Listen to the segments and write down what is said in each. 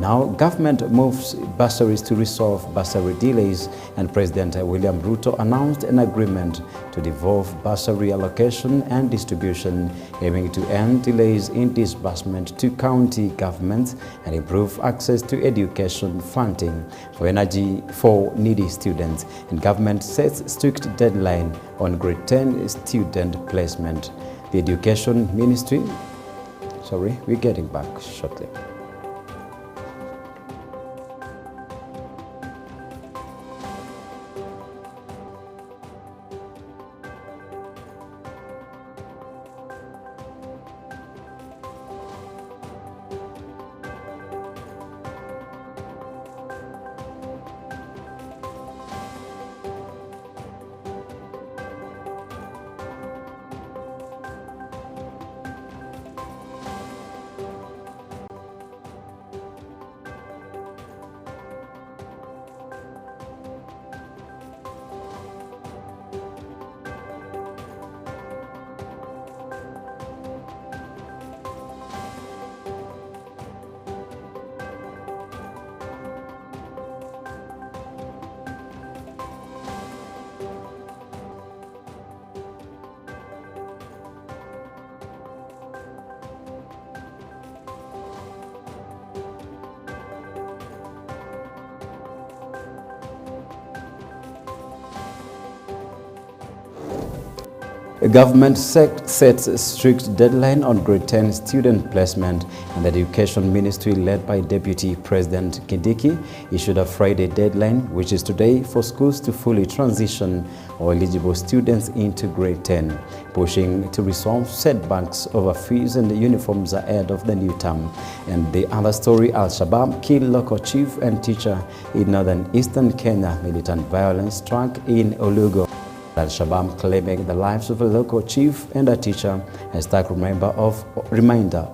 Now, government moves bursaries to resolve bursary delays, and President William Ruto announced an agreement to devolve bursary allocation and distribution, aiming to end delays in disbursement to county governments and improve access to education funding for needy students. And government sets strict deadline on grade 10 student placement. The Education Ministry, we're getting back shortly. The government sets a strict deadline on grade 10 student placement, and the Education Ministry, led by Deputy President Kindiki, issued a Friday deadline, which is today, for schools to fully transition all eligible students into grade 10, pushing to resolve setbacks over fees and uniforms ahead of the new term. And the other story, Al-Shabaab killed local chief and teacher in northern eastern Kenya. Militant violence struck in Olugo. Al-Shabaab claiming the lives of a local chief and a teacher, a stark reminder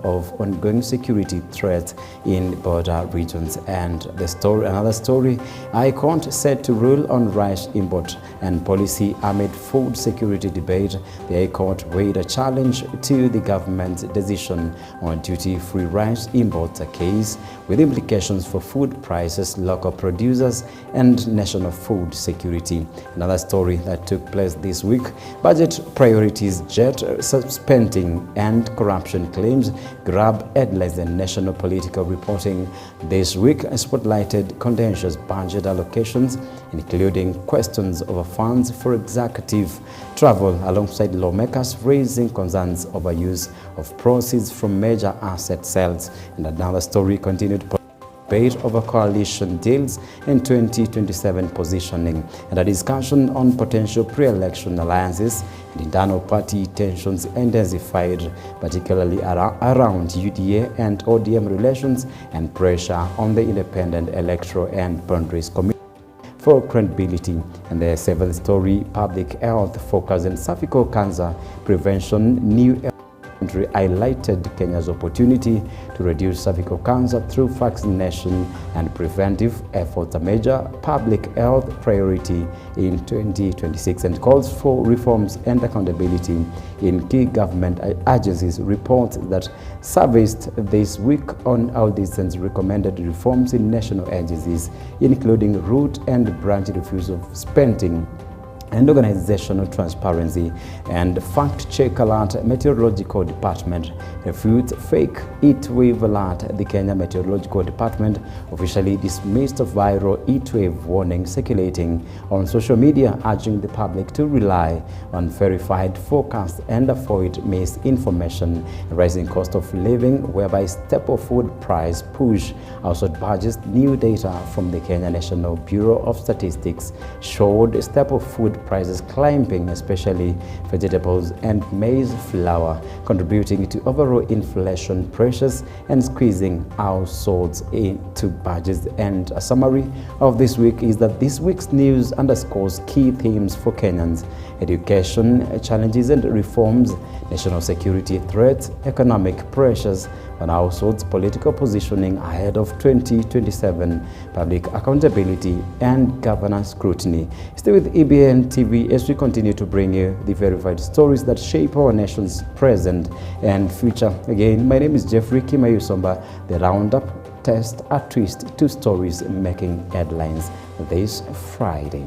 of ongoing security threats in border regions. And another story, High Court set to rule on rice import and policy amid food security debate. The High Court weighed a challenge to the government's decision on duty-free rice import, a case with implications for food prices, local producers, and national food security. Another story that took place this week, budget priorities, jet spending and corruption claims grab headlines and national political reporting. This week spotlighted contentious budget allocations, including questions over funds for executive travel, alongside lawmakers raising concerns over use of proceeds from major asset sales. And another story, continued debate over coalition deals and 2027 positioning, and a discussion on potential pre-election alliances and internal party tensions intensified, particularly around UDA and ODM relations, and pressure on the Independent Electoral and Boundaries Commission for credibility. And the seventh story, public health focus and cervical cancer prevention. New highlighted Kenya's opportunity to reduce cervical cancer through vaccination and preventive efforts, a major public health priority in 2026, and calls for reforms and accountability in key government agencies. Reports that surfaced this week on how these recommended reforms in national agencies, including root and branch refusal of spending and organizational transparency. And fact-check alert, Meteorological Department refutes fake heat wave alert. The Kenya Meteorological Department officially dismissed a viral heat wave warning circulating on social media, urging the public to rely on verified forecasts and avoid misinformation. Rising cost of living, whereby staple food price push household budgets. New data from the Kenya National Bureau of Statistics showed staple food prices climbing, especially vegetables and maize flour, contributing to overall inflation pressures and squeezing households into budgets. And a summary of this week is that this week's news underscores key themes for Kenyans: education challenges and reforms, national security threats, economic pressures on households, political positioning ahead of 2027, public accountability, and governance scrutiny. Stay with EBN TV as we continue to bring you the verified stories that shape our nation's present and future. Again, my name is Kimaiyu Somba. The roundup test a twist to stories making headlines this Friday.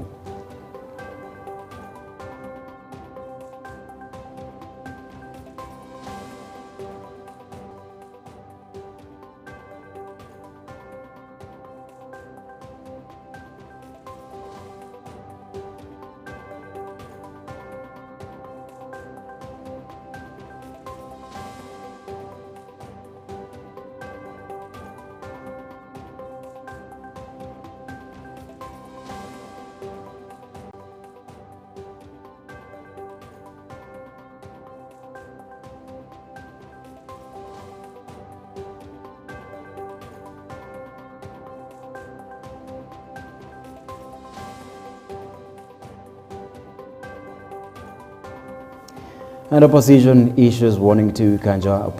And opposition issues warning to Kanja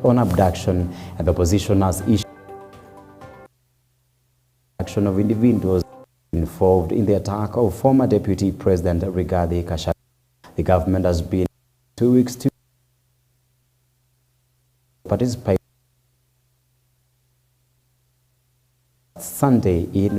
on abduction, and the opposition has issued action of individuals involved in the attack of former Deputy President Rigathi Gachagua. The government has been 2 weeks to participate Sunday in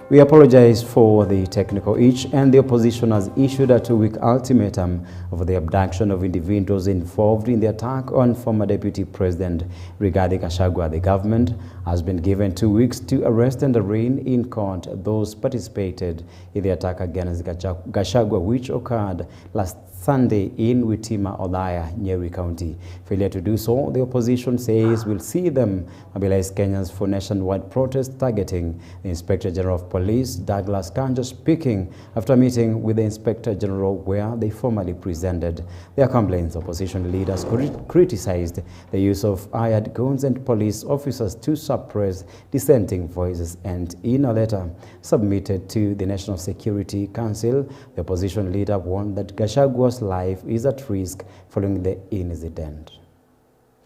We apologize for the technical hitch, and the opposition has issued a 2-week ultimatum for the abduction of individuals involved in the attack on former Deputy President Rigathi Gachagua. The government has been given 2 weeks to arrest and arraign in court those participated in the attack against Gachagua, which occurred last Sunday in Witima, Othaya, Nyeri County. Failure to do so, the opposition says, will see them mobilize Kenyans for nationwide protest targeting the Inspector General of Police, Douglas Kanja, speaking after a meeting with the Inspector General where they formally presented their complaints. Opposition leaders criticized the use of hired guns and police officers to suppress dissenting voices, and in a letter submitted to the National Security Council, the opposition leader warned that Gachagua's life is at risk following the incident.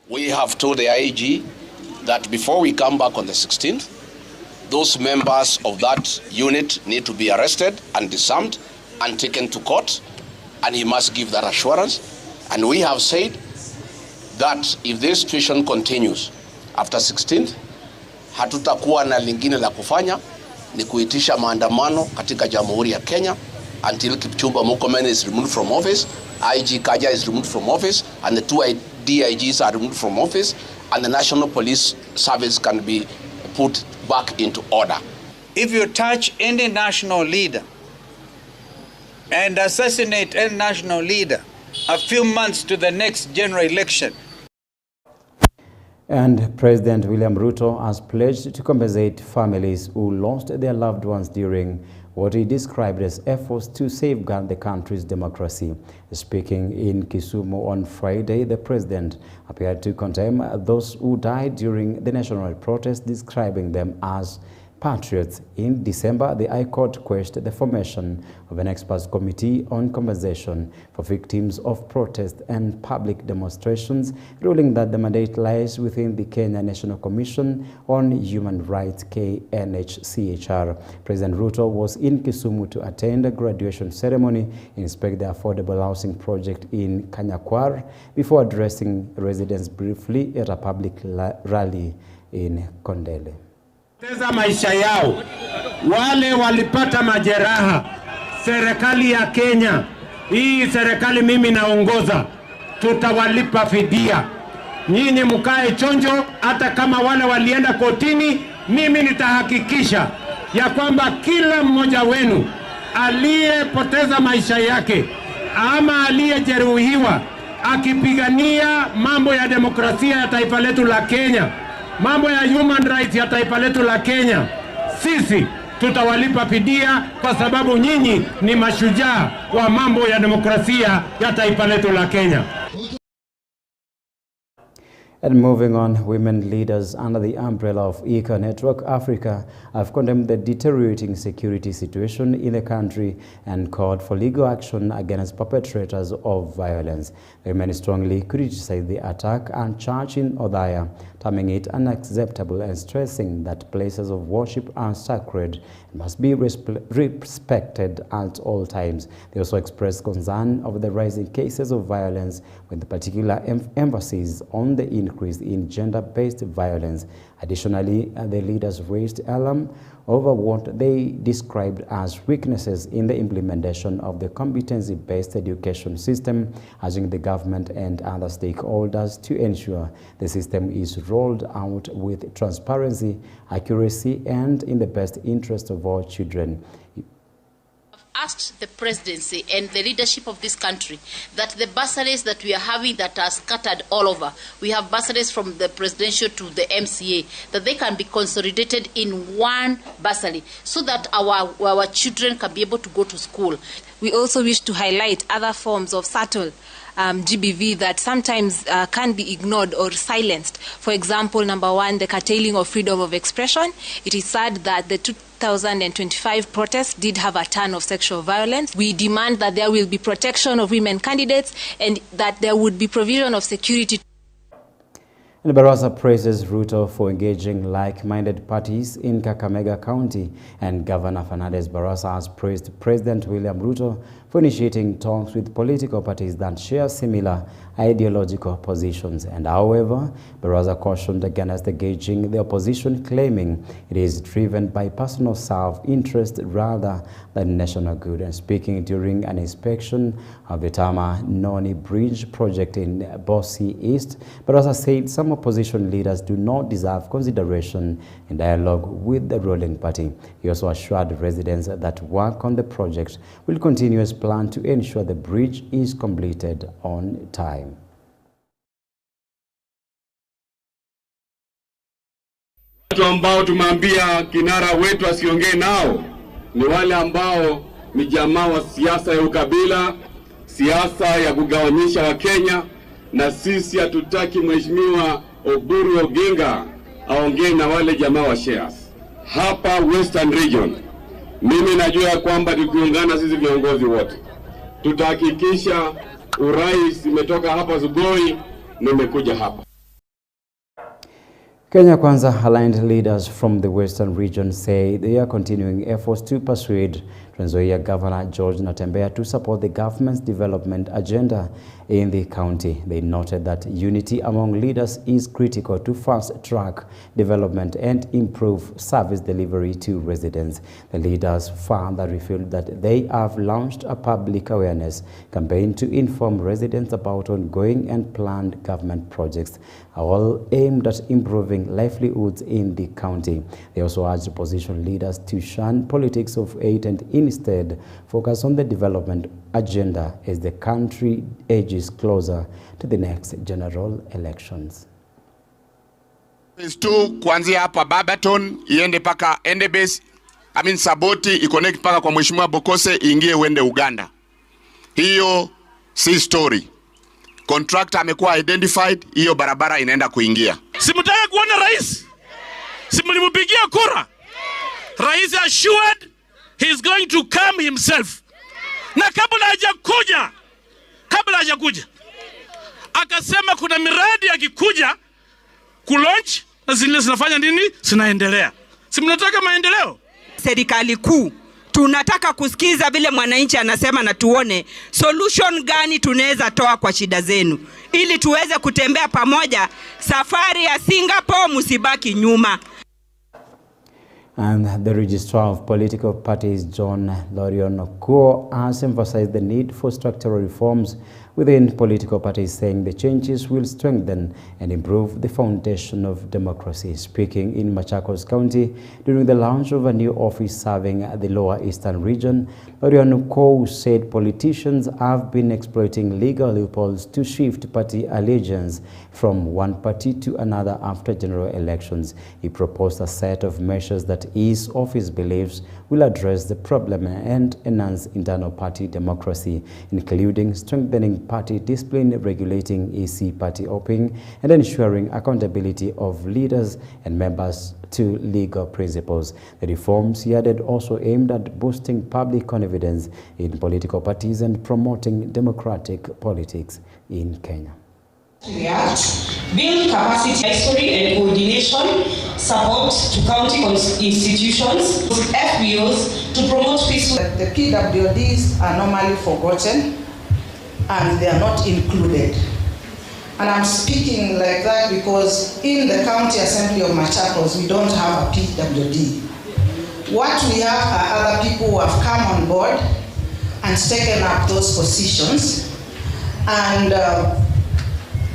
We have told the IG that before we come back on the 16th, those members of that unit need to be arrested and disarmed and taken to court, and he must give that assurance. And we have said that if this situation continues after 16th, hatutakuwa na lingine la kufanya ni kuitisha maandamano katika Jamhuri ya Kenya until Kipchumba Murkomen is removed from office, IG Kaja is removed from office, and the 2 DIGs are removed from office, and the National Police Service can be put back into order. If you touch any national leader and assassinate any national leader a few months to the next general election. And President William Ruto has pledged to compensate families who lost their loved ones during what he described as efforts to safeguard the country's democracy. Speaking in Kisumu on Friday, the president appeared to condemn those who died during the national protest, describing them as patriots. In December, the High Court quashed the formation of an experts committee on compensation for victims of protest and public demonstrations, ruling that the mandate lies within the Kenya National Commission on Human Rights, KNHCHR. President Ruto was in Kisumu to attend a graduation ceremony, inspect the affordable housing project in Kanyakwar, before addressing residents briefly at a public rally in Kondele. Teza maisha yao, wale walipata majeraha, serikali ya Kenya, hii serikali mimi naongoza, tutawalipa fidia. Nyinyi mkae chonjo, hata kama wale walienda kotini, mimi nitahakikisha ya kwamba kila mmoja wenu aliyepoteza maisha yake ama aliyejeruhiwa akipigania mambo ya demokrasia ya taifa letu la Kenya, mambo ya human rights ya taifa letu la Kenya, sisi tutawalipa fidia kwa sababu nyinyi ni mashujaa wa mambo ya demokrasia ya taifa letu la Kenya. And moving on, women leaders under the umbrella of ECA Network Africa have condemned the deteriorating security situation in the country and called for legal action against perpetrators of violence. The women strongly criticized the attack and charge in Othaya, terming it unacceptable and stressing that places of worship are sacred and must be respected at all times. They also expressed concern over the rising cases of violence, with particular emphasis on the increase in gender-based violence. Additionally, the leaders raised alarm over what they described as weaknesses in the implementation of the competency-based education system, urging the government and other stakeholders to ensure the system is rolled out with transparency, accuracy, and in the best interest of all children. Asked the presidency and the leadership of this country that the bursaries that we are having that are scattered all over, we have bursaries from the presidential to the MCA, that they can be consolidated in one bursary so that our children can be able to go to school. We also wish to highlight other forms of subtle GBV that sometimes can be ignored or silenced. For example, number one, the curtailing of freedom of expression. It is sad that the 2025 protests did have a ton of sexual violence. We demand that there will be protection of women candidates and that there would be provision of security. And Barasa praises Ruto for engaging like-minded parties in Kakamega County, and Governor Fernandez Barasa has praised President William Ruto for initiating talks with political parties that share similar ideological positions. And however, Barasa cautioned against engaging the opposition, claiming it is driven by personal self-interest rather than national good. And speaking during an inspection of the Tama Noni Bridge project in Bosi East, Barasa said some opposition leaders do not deserve consideration in dialogue with the ruling party. He also assured residents that work on the project will continue as planned to ensure the bridge is completed on time. Watu ambao tumeambia kinara wetu asiongee nao ni wale ambao ni jamaa wa siasa ya ukabila, siasa ya kugawanyisha wa Kenya, na sisi hatutaki Mheshimiwa Oburu Oginga aongee na wale jamaa wa shares. Hapa Western Region, mimi najua kwamba tukiungana sisi viongozi wote tutahakikisha urais imetoka hapa Zugoi na imekuja hapa. Kenya Kwanza-aligned leaders from the Western region say they are continuing efforts to persuade Trans Nzoia Governor George Natembeya to support the government's development agenda in the county. They noted that unity among leaders is critical to fast-track development and improve service delivery to residents. The leaders further revealed that they have launched a public awareness campaign to inform residents about ongoing and planned government projects, all aimed at improving livelihoods in the county. They also urged opposition leaders to shun politics of hate and instead focus on the development agenda as the country ages closer to the next general elections. Phase 2 kuanzia hapa Barberton iende paka Endebess, Saboti iconnect paka kwa Mheshimiwa Bokose iingie uende Uganda. Hiyo si story. Contractor amekuwa identified, hiyo barabara inaenda kuingia. Simutaka kuona rais? Simulimupigia kura? Rais assured he is going to come himself. Na kabla hajakuja akasema kuna miradi akikuja kulaunch na zile zinafanya nini? Zinaendelea. Si mnataka maendeleo? Serikali kuu tunataka kusikiza vile mwananchi anasema na tuone solution gani tunaweza toa kwa shida zenu ili tuweze kutembea pamoja safari ya Singapore, musibaki nyuma. And the Registrar of Political Parties, John Lorion-Okuo, has emphasized the need for structural reforms within political parties, saying the changes will strengthen and improve the foundation of democracy. Speaking in Machakos County during the launch of a new office serving the Lower Eastern region, Lorion-Okuo said politicians have been exploiting legal loopholes to shift party allegiance from one party to another after general elections. He proposed a set of measures that his office believes will address the problem and enhance internal party democracy, including strengthening party discipline, regulating EC party opening, and ensuring accountability of leaders and members to legal principles. The reforms, he added, also aimed at boosting public confidence in political parties and promoting democratic politics in Kenya. Build capacity, history and coordination, support to county institutions, FBOs to promote peaceful. The PWDs are normally forgotten and they are not included. And I'm speaking like that because in the County Assembly of Machakos, we don't have a PWD. What we have are other people who have come on board and taken up those positions and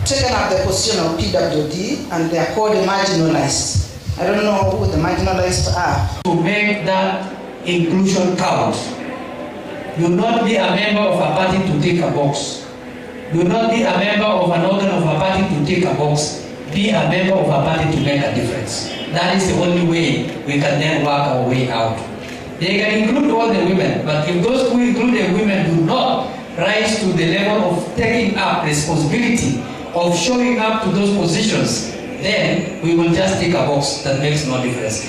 taken up the position of PWD, and they are called the marginalized. I don't know who the marginalized are. To make that inclusion count, you not be a member of a party to take a box. You not be a member of an organ of a party to take a box. Be a member of a party to make a difference. That is the only way we can then work our way out. They can include all the women, but if those who include the women do not rise to the level of taking up responsibility of showing up to those positions, then we will just take a box that makes no difference.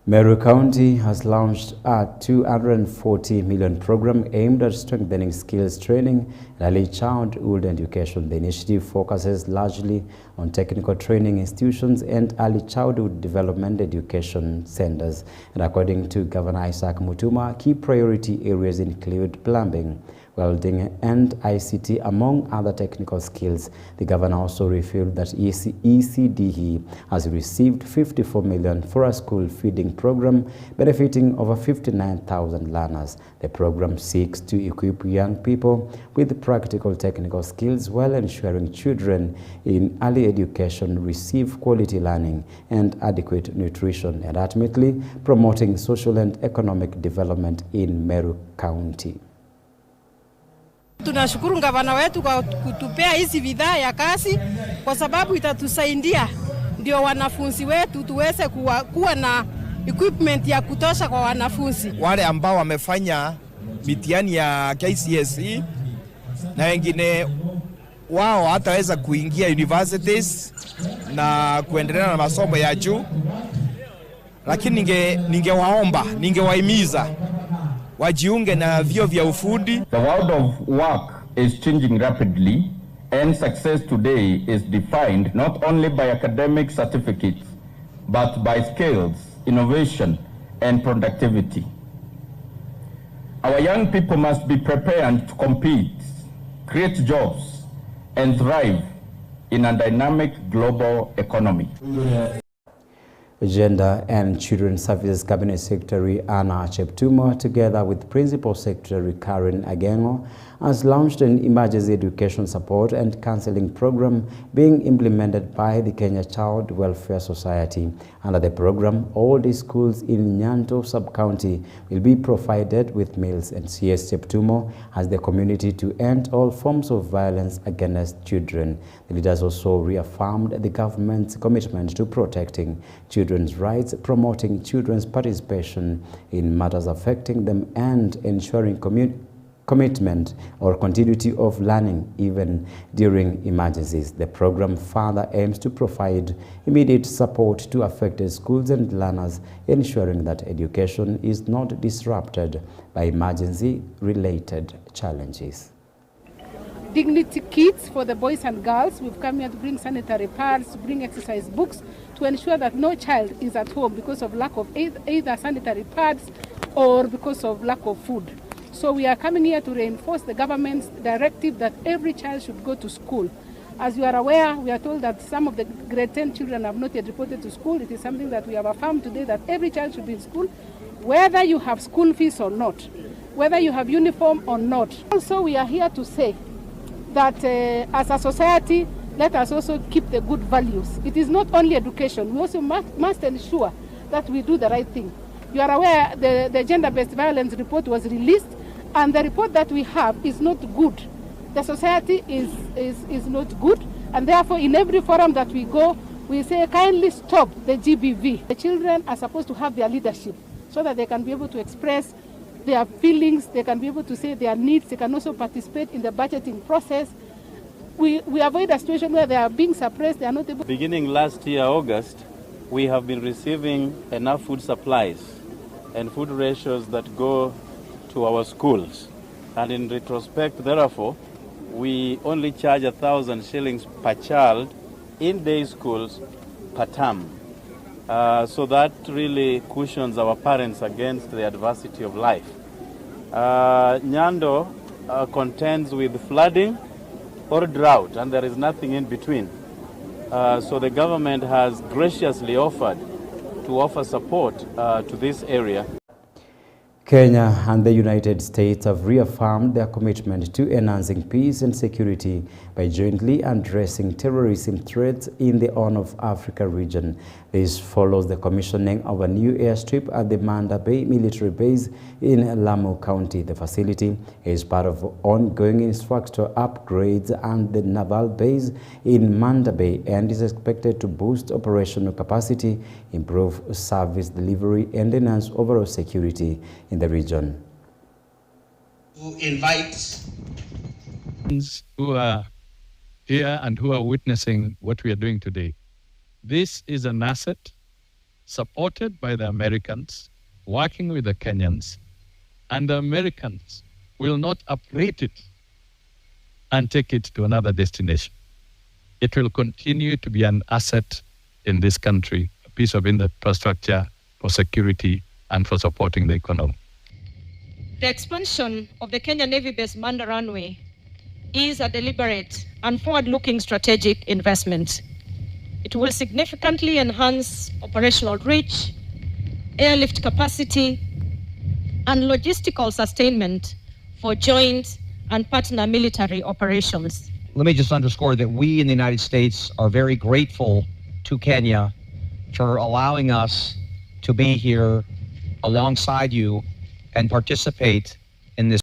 Meru County has launched a 240 million program aimed at strengthening skills training and early childhood education. The initiative focuses largely on technical training institutions and early childhood development education centers. And according to Governor Isaac Mutuma, key priority areas include plumbing, welding and ICT, among other technical skills. The governor also revealed that ECDE has received 54 million for a school feeding program benefiting over 59,000 learners. The program seeks to equip young people with practical technical skills while ensuring children in early education receive quality learning and adequate nutrition, and ultimately promoting social and economic development in Meru County. Tunashukuru gavana wetu kwa kutupea hizi bidhaa ya kazi kwa sababu itatusaidia ndio wanafunzi wetu tuweze kuwa na equipment ya kutosha kwa wanafunzi. Wale ambao wamefanya mitihani ya KCSE na wengine wao hataweza kuingia universities na kuendelea na masomo ya juu, lakini ningewahimiza wajiunge na vyuo vya ufundi. The world of work is changing rapidly and success today is defined not only by academic certificates, but by skills, innovation, and productivity. Our young people must be prepared to compete, create jobs, and thrive in a dynamic global economy. Gender and Children's Services Cabinet Secretary Anna Cheptumo, together with Principal Secretary Karen Agengo, has launched an emergency education support and counseling program being implemented by the Kenya Child Welfare Society. Under the program, all the schools in Nyanto sub-county will be provided with meals, and CS Cheptumo has the community to end all forms of violence against children. The leaders also reaffirmed the government's commitment to protecting children's rights, promoting children's participation in matters affecting them, and ensuring commitment or continuity of learning even during emergencies. The program further aims to provide immediate support to affected schools and learners, ensuring that education is not disrupted by emergency-related challenges. Dignity kits for the boys and girls. We've come here to bring sanitary pads, to bring exercise books, to ensure that no child is at home because of lack of either sanitary pads or because of lack of food. So we are coming here to reinforce the government's directive that every child should go to school. As you are aware, we are told that some of the grade 10 children have not yet reported to school. It is something that we have affirmed today, that every child should be in school, whether you have school fees or not, whether you have uniform or not. Also, we are here to say that as a society, let us also keep the good values. It is not only education. We also must ensure that we do the right thing. You are aware the gender-based violence report was released, and the report that we have is not good. The society is not good, and therefore in every forum that we go, we say kindly stop the GBV. The children are supposed to have their leadership so that they can be able to express their feelings, they can be able to say their needs, they can also participate in the budgeting process. We avoid a situation where they are being suppressed, they are not able. Beginning last year, August, we have been receiving enough food supplies and food ratios that go to our schools. And in retrospect, therefore, we only charge 1,000 shillings per child in day schools per term. So that really cushions our parents against the adversity of life. Nyando contends with flooding or drought, and there is nothing in between. So the government has graciously offered to offer support to this area. Kenya and the United States have reaffirmed their commitment to enhancing peace and security by jointly addressing terrorism threats in the Horn of Africa region. This follows the commissioning of a new airstrip at the Manda Bay military base in Lamu County. The facility is part of ongoing infrastructure upgrades and the naval base in Manda Bay, and is expected to boost operational capacity, improve service delivery, and enhance overall security in the region. To invite who are here and who are witnessing what we are doing today. This is an asset supported by the Americans, working with the Kenyans, and the Americans will not uprate it and take it to another destination. It will continue to be an asset in this country, a piece of infrastructure for security and for supporting the economy. The expansion of the Kenya Navy base Manda runway is a deliberate and forward-looking strategic investment. It will significantly enhance operational reach, airlift capacity, and logistical sustainment for joint and partner military operations. Let me just underscore that we in the United States are very grateful to Kenya for allowing us to be here alongside you and participate in this.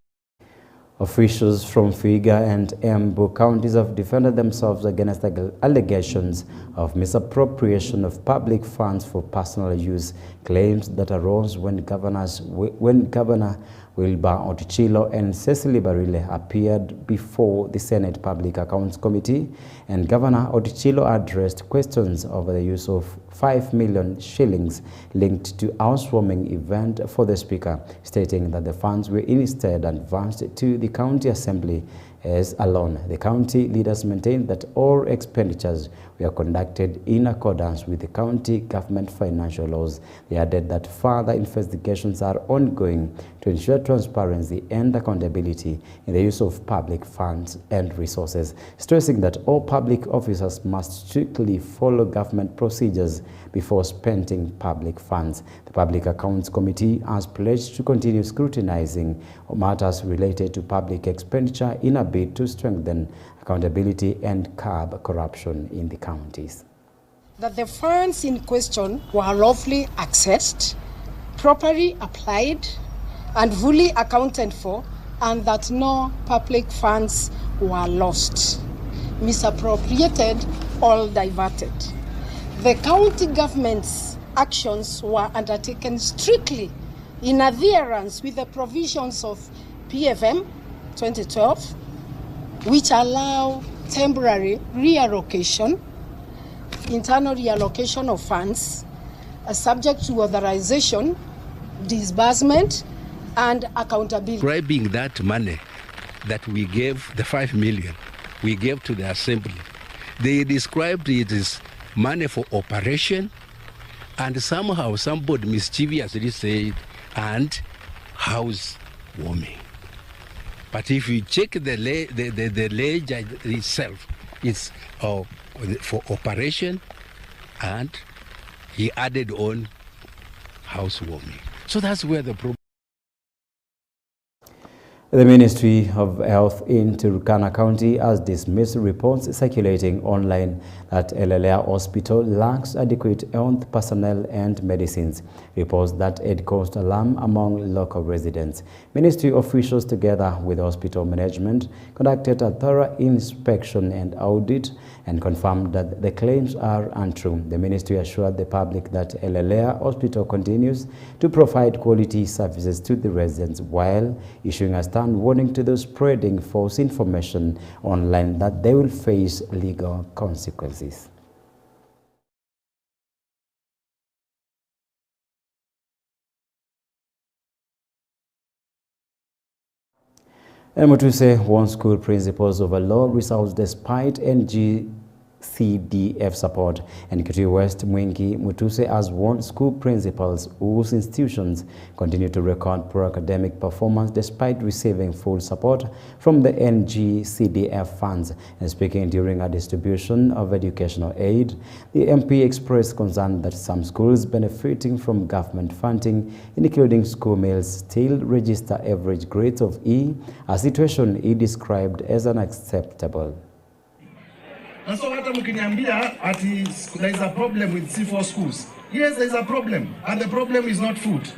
Officials from Vihiga and Embu counties have defended themselves against allegations of misappropriation of public funds for personal use, claims that arose when Governor Wilbur Otichilo and Cecily Barile appeared before the Senate Public Accounts Committee, and Governor Otichilo addressed questions over the use of 5 million shillings linked to housewarming event for the Speaker, stating that the funds were instead advanced to the County Assembly as alone. The county leaders maintained that all expenditures were conducted in accordance with the county government financial laws. They added that further investigations are ongoing to ensure transparency and accountability in the use of public funds and resources, stressing that all public officers must strictly follow government procedures before spending public funds. The Public Accounts Committee has pledged to continue scrutinizing matters related to public expenditure in a bid to strengthen accountability and curb corruption in the counties. That the funds in question were lawfully accessed, properly applied, and fully accounted for, and that no public funds were lost, misappropriated, or diverted. The county government's actions were undertaken strictly in adherence with the provisions of PFM 2012, which allow temporary reallocation, internal reallocation of funds, subject to authorization, disbursement, and accountability. Describing that money that we gave, the 5 million, we gave to the assembly, they described it as money for operation, and somehow somebody mischievously said, and housewarming. But if you check the ledger itself, it's for operation, and he added on housewarming. So that's where the problem. The Ministry of Health in Turkana County has dismissed reports circulating online that Othaya Hospital lacks adequate health personnel and medicines, reports that had caused alarm among local residents. Ministry officials, together with hospital management, conducted a thorough inspection and audit and confirmed that the claims are untrue. The ministry assured the public that Othaya Hospital continues to provide quality services to the residents while issuing a stern warning to those spreading false information online that they will face legal consequences. And Mutuse warns school principals over low results despite NGCDF support. And Kitui West Mwingi Mutuse has warned school principals whose institutions continue to record poor academic performance despite receiving full support from the NGCDF funds. And speaking during a distribution of educational aid, the MP expressed concern that some schools benefiting from government funding, including school meals, still register average grades of E, a situation he described as unacceptable. And so hata mkiniambia ati there is a problem with C4 schools. Yes, there is a problem. And the problem is not food.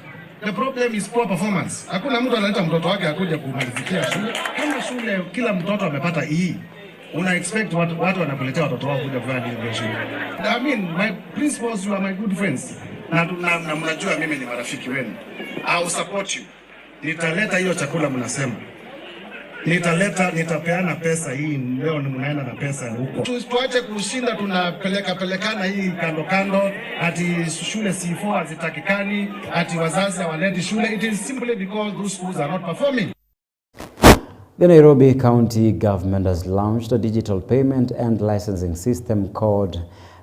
The problem is poor performance. Hakuna mtu analeta mtoto wake akuja kumalizikia shule. Kama shule kila mtoto amepata E, una expect watu wanakuletea watoto wao kuja kufanya nini shule. I mean, my principals, you are my good friends. Na mnajua mimi ni marafiki wenu. I will support you. Nitaleta hiyo chakula mnasema. Nitapeana pesa hii leo, ni mnaenda na pesa huko. Tuache kushinda tunapelekana hii kando kando, ati shule C4 hazitakikani, ati wazazi hawaleti shule. It is simply because those schools are not performing. The Nairobi County government has launched a digital payment and licensing system called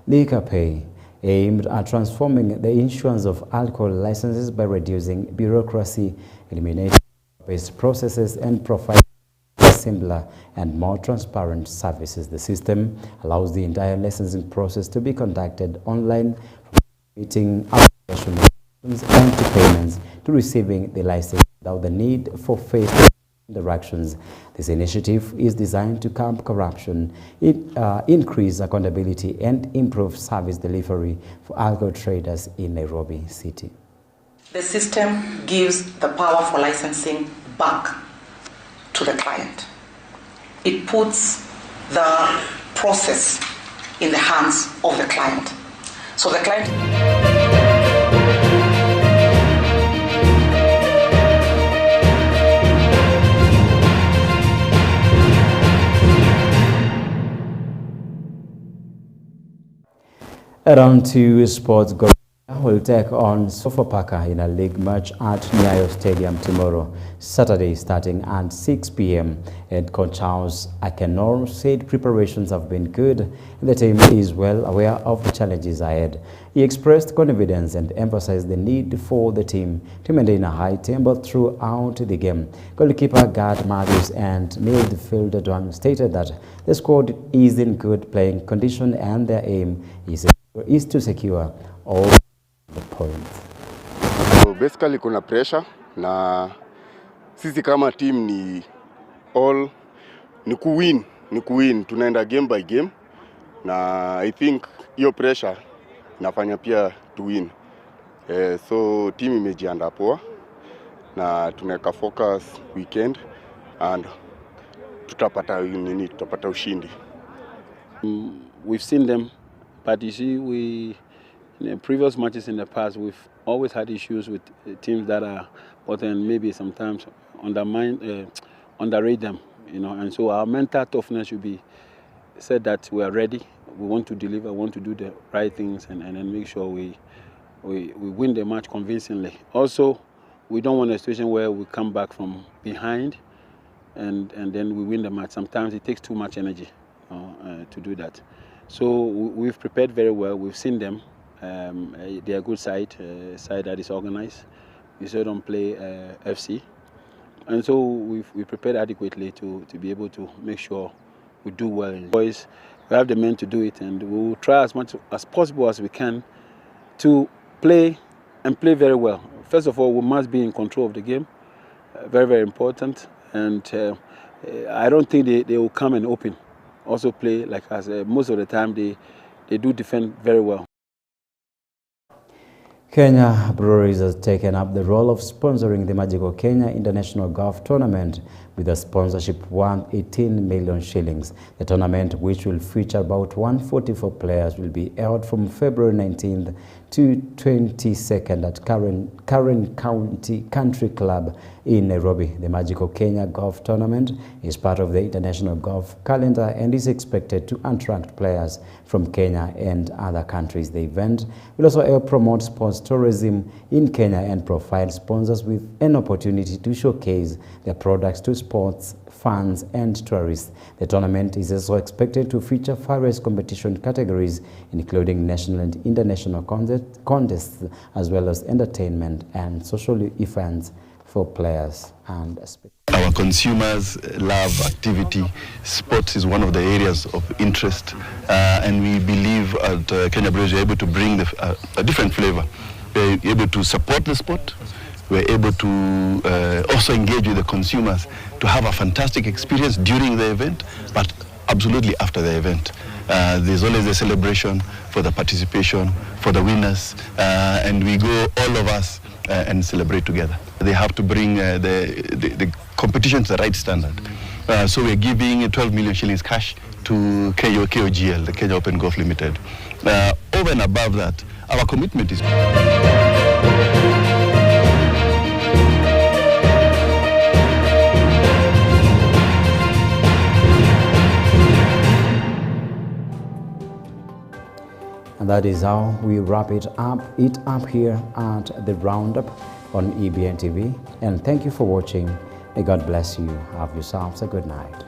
Liquor Pay, aimed at transforming the issuance of alcohol licenses by reducing bureaucracy, eliminating based processes, and providing simpler and more transparent services. The system allows the entire licensing process to be conducted online, from meeting application and to payments to receiving the license without the need for face-to-face interactions. This initiative is designed to curb corruption, increase accountability, and improve service delivery for alcohol traders in Nairobi City. The system gives the power for licensing back to the client. It puts the process in the hands of the client. So the client... Around to sports. will take on Sofapaka in a league match at Nyayo Stadium tomorrow, Saturday, starting at 6 p.m. Head coach Charles Akenor said preparations have been good and the team is well aware of the challenges ahead. He expressed confidence and emphasized the need for the team to maintain a high tempo throughout the game. Goalkeeper Gad Matthews and midfielder Dwan stated that the squad is in good playing condition and their aim is to secure all the points. So basically kuna pressure na sisi kama team ni kuwin, tunaenda game by game na I think hiyo pressure inafanya pia to win. So team imejiandaa poa na tunaweka focus weekend and tutapata ushindi. We've seen them, but you see, in the previous matches in the past, we've always had issues with teams that are, but then maybe sometimes underrate them, and so our mental toughness should be said that we are ready, we want to deliver, we want to do the right things and then make sure we win the match convincingly. Also, we don't want a situation where we come back from behind and then we win the match. Sometimes it takes too much energy to do that. So we've prepared very well. We've seen them. They are a good side that is organized. We saw them play FC. And so we prepared adequately to be able to make sure we do well. Boys, we have the men to do it, and we will try as much as possible as we can to play very well. First of all, we must be in control of the game. Very, very important. And I don't think they will come and open. Also play like us. Most of the time, they do defend very well. Kenya Breweries has taken up the role of sponsoring the Magical Kenya International Golf Tournament with a sponsorship worth 18 million shillings. The tournament, which will feature about 144 players, will be held from February 19th to 22nd at Karen Country Club in Nairobi. The Magical Kenya Golf Tournament is part of the international golf calendar and is expected to attract players from Kenya and other countries. The event will also help promote sports tourism in Kenya and provide sponsors with an opportunity to showcase their products to sports fans and tourists. The tournament is also expected to feature various competition categories, including national and international contests, as well as entertainment and social events for players and spectators. Our consumers love activity. Sports is one of the areas of interest, and we believe at Kenya Breweries we're able to bring a different flavor. We're able to support the sport. We're able to also engage with the consumers to have a fantastic experience during the event, but absolutely after the event. There's always a celebration for the participation, for the winners, and we go, all of us, and celebrate together. They have to bring the competition to the right standard. So we're giving 12 million shillings cash to KOGL, the Kenya Open Golf Limited. Over and above that, our commitment is... And that is how we wrap it up here at the Roundup on EBN TV. And thank you for watching. May God bless you. Have yourselves a good night.